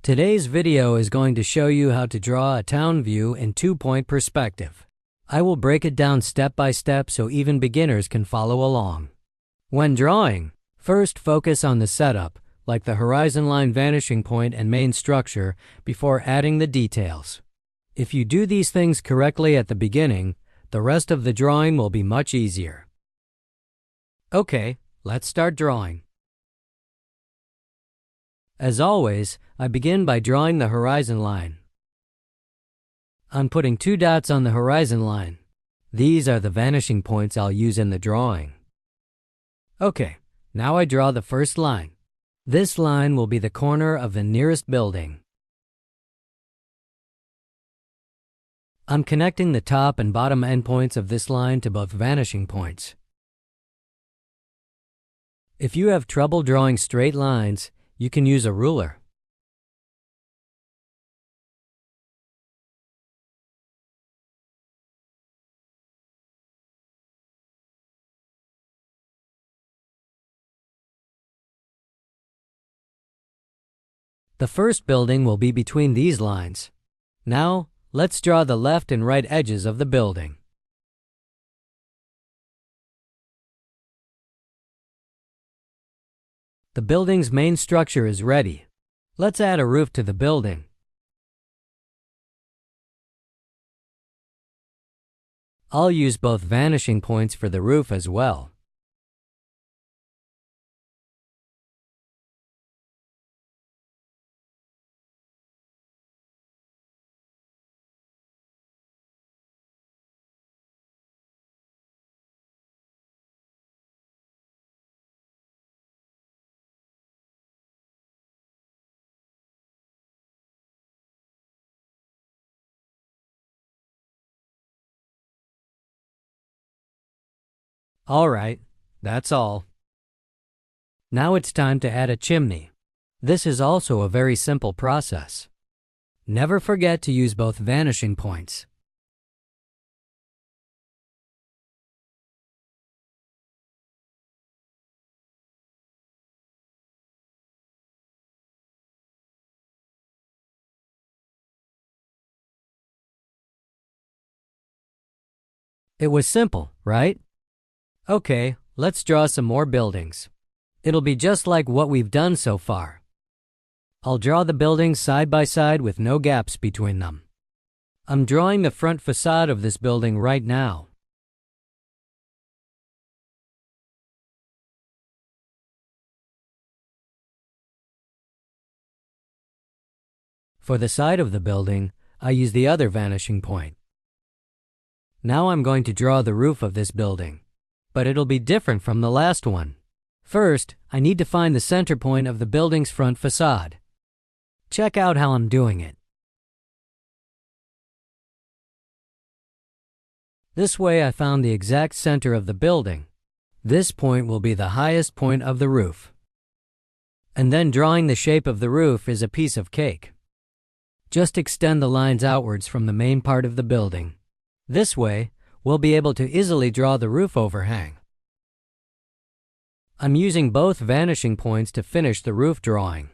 Today's video is going to show you how to draw a town view in two-point perspective. I will break it down step by step so even beginners can follow along. When drawing, first focus on the setup, like the horizon line, vanishing point, and main structure, before adding the details. If you do these things correctly at the beginning, the rest of the drawing will be much easier. Okay, let's start drawing. As always, I begin by drawing the horizon line. I'm putting 2 dots on the horizon line. These are the vanishing points I'll use in the drawing. Okay, now I draw the first line. This line will be the corner of the nearest building. I'm connecting the top and bottom endpoints of this line to both vanishing points. If you have trouble drawing straight lines, you can use a ruler. The first building will be between these lines. Now, let's draw the left and right edges of the building. The building's main structure is ready. Let's add a roof to the building. I'll use both vanishing points for the roof as well. Alright, that's all. Now it's time to add a chimney. This is also a very simple process. Never forget to use both vanishing points. It was simple, right? Okay, let's draw some more buildings. It'll be just like what we've done so far. I'll draw the buildings side by side with no gaps between them. I'm drawing the front facade of this building right now. For the side of the building, I use the other vanishing point. Now I'm going to draw the roof of this building, but it'll be different from the last one. First, I need to find the center point of the building's front facade. Check out how I'm doing it. This way I found the exact center of the building. This point will be the highest point of the roof. And then drawing the shape of the roof is a piece of cake. Just extend the lines outwards from the main part of the building. This way, we'll be able to easily draw the roof overhang. I'm using both vanishing points to finish the roof drawing.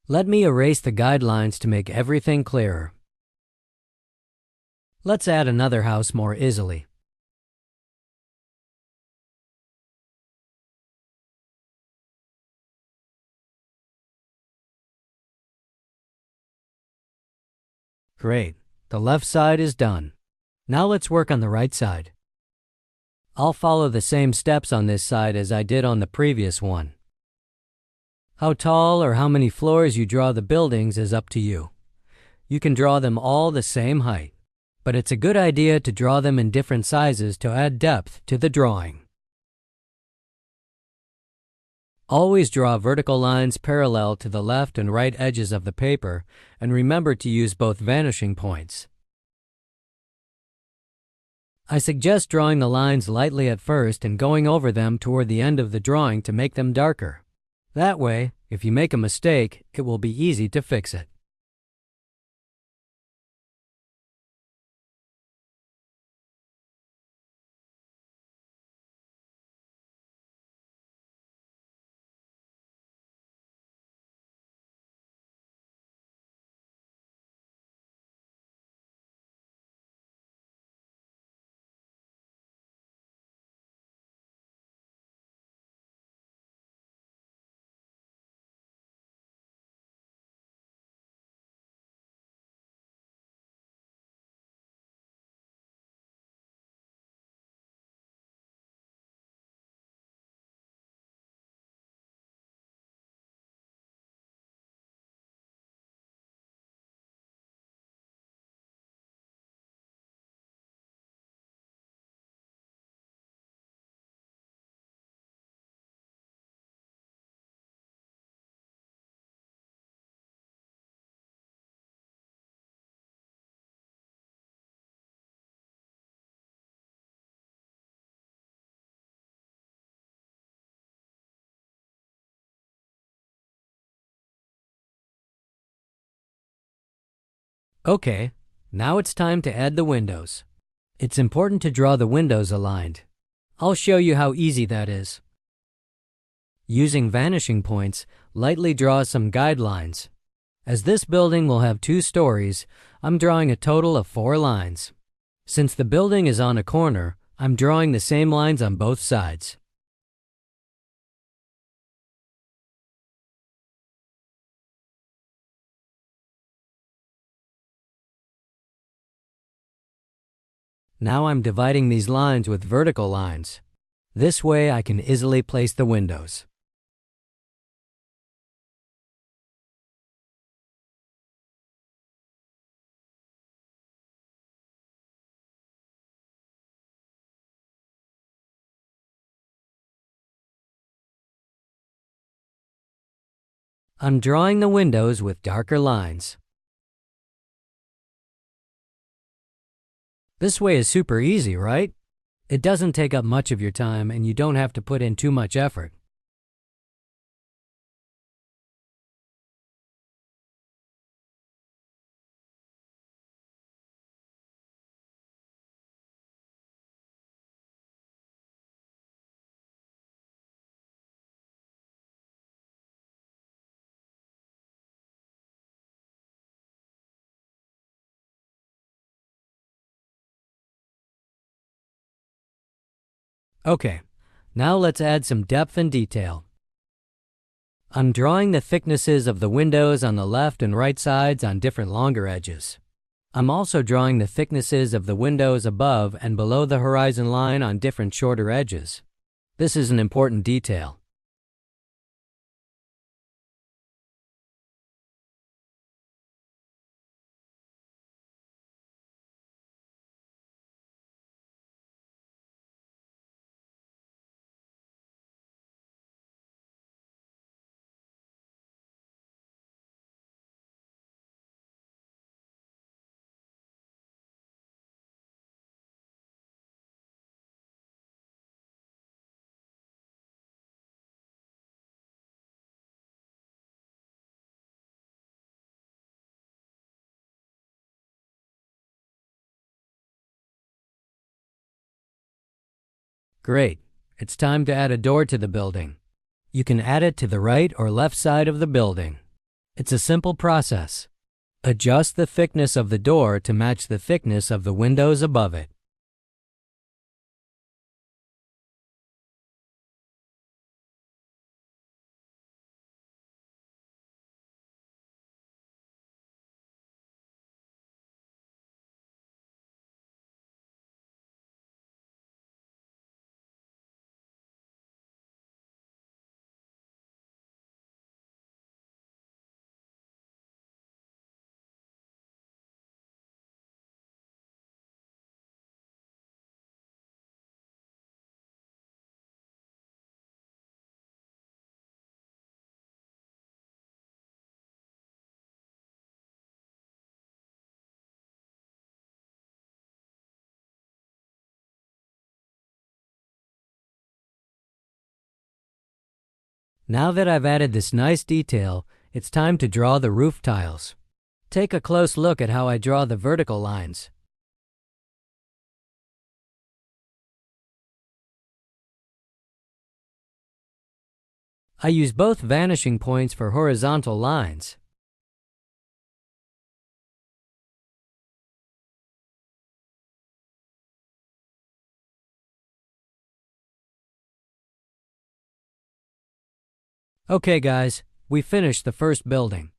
Let me erase the guidelines to make everything clearer. Let's add another house more easily. Great, the left side is done. Now let's work on the right side. I'll follow the same steps on this side as I did on the previous one. How tall or how many floors you draw the buildings is up to you. You can draw them all the same height, but it's a good idea to draw them in different sizes to add depth to the drawing. Always draw vertical lines parallel to the left and right edges of the paper, and remember to use both vanishing points. I suggest drawing the lines lightly at first and going over them toward the end of the drawing to make them darker. That way, if you make a mistake, it will be easy to fix it. Okay, now it's time to add the windows. It's important to draw the windows aligned. I'll show you how easy that is. Using vanishing points, lightly draw some guidelines. As this building will have 2 stories, I'm drawing a total of 4 lines. Since the building is on a corner, I'm drawing the same lines on both sides. Now I'm dividing these lines with vertical lines. This way I can easily place the windows. I'm drawing the windows with darker lines. This way is super easy, right? It doesn't take up much of your time and you don't have to put in too much effort. Okay, now let's add some depth and detail. I'm drawing the thicknesses of the windows on the left and right sides on different longer edges. I'm also drawing the thicknesses of the windows above and below the horizon line on different shorter edges. This is an important detail. Great. It's time to add a door to the building. You can add it to the right or left side of the building. It's a simple process. Adjust the thickness of the door to match the thickness of the windows above it. Now that I've added this nice detail, it's time to draw the roof tiles. Take a close look at how I draw the vertical lines. I use both vanishing points for horizontal lines. Okay guys, we finished the first building.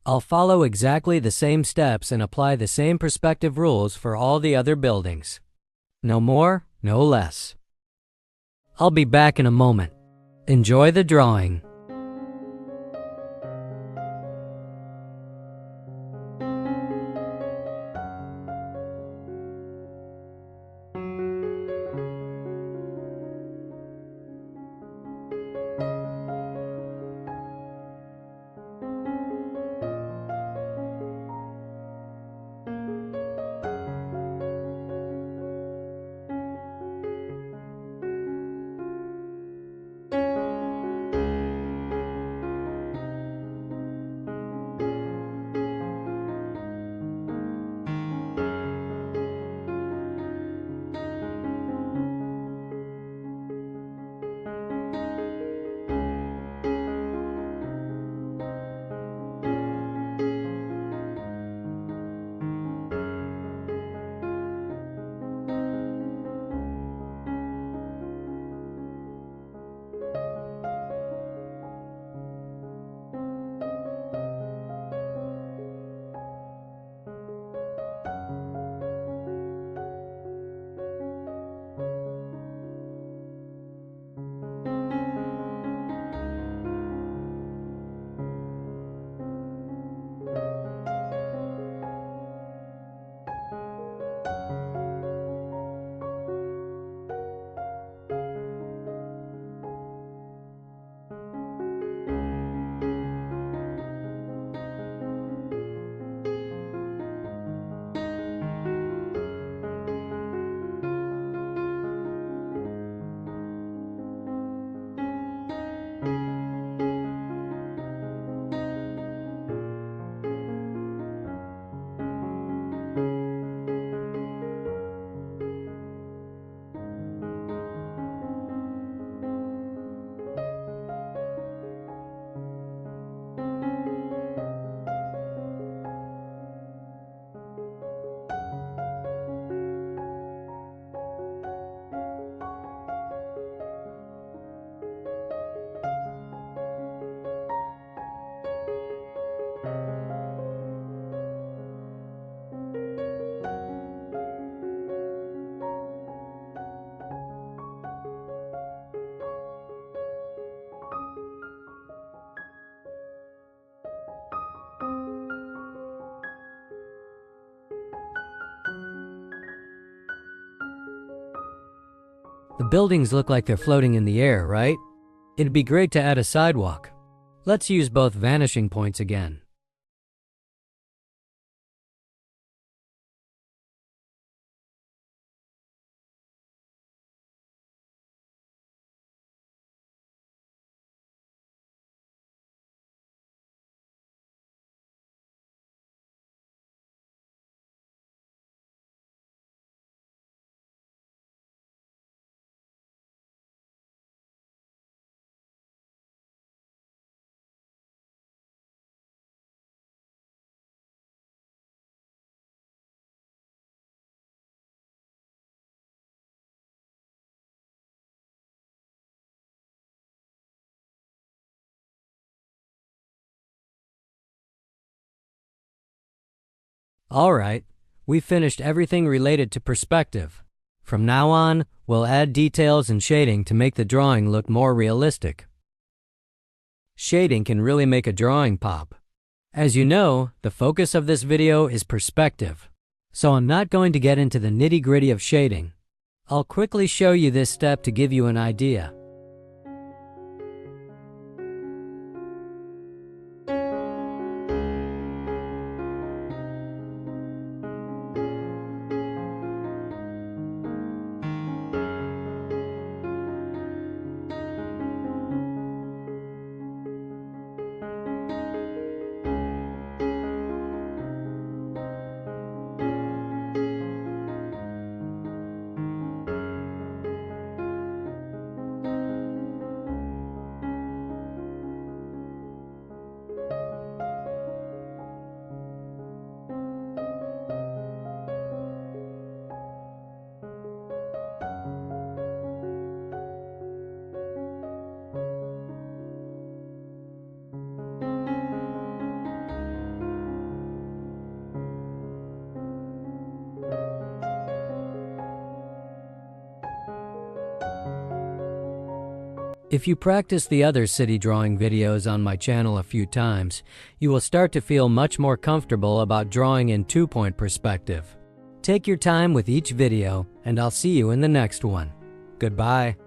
I'll follow exactly the same steps and apply the same perspective rules for all the other buildings. No more, no less. I'll be back in a moment. Enjoy the drawing. The buildings look like they're floating in the air, right? It'd be great to add a sidewalk. Let's use both vanishing points again. All right, we've finished everything related to perspective. From now on, we'll add details and shading to make the drawing look more realistic. Shading can really make a drawing pop. As you know, the focus of this video is perspective, so I'm not going to get into the nitty-gritty of shading. I'll quickly show you this step to give you an idea. If you practice the other city drawing videos on my channel a few times, you will start to feel much more comfortable about drawing in two-point perspective. Take your time with each video, and I'll see you in the next one. Goodbye.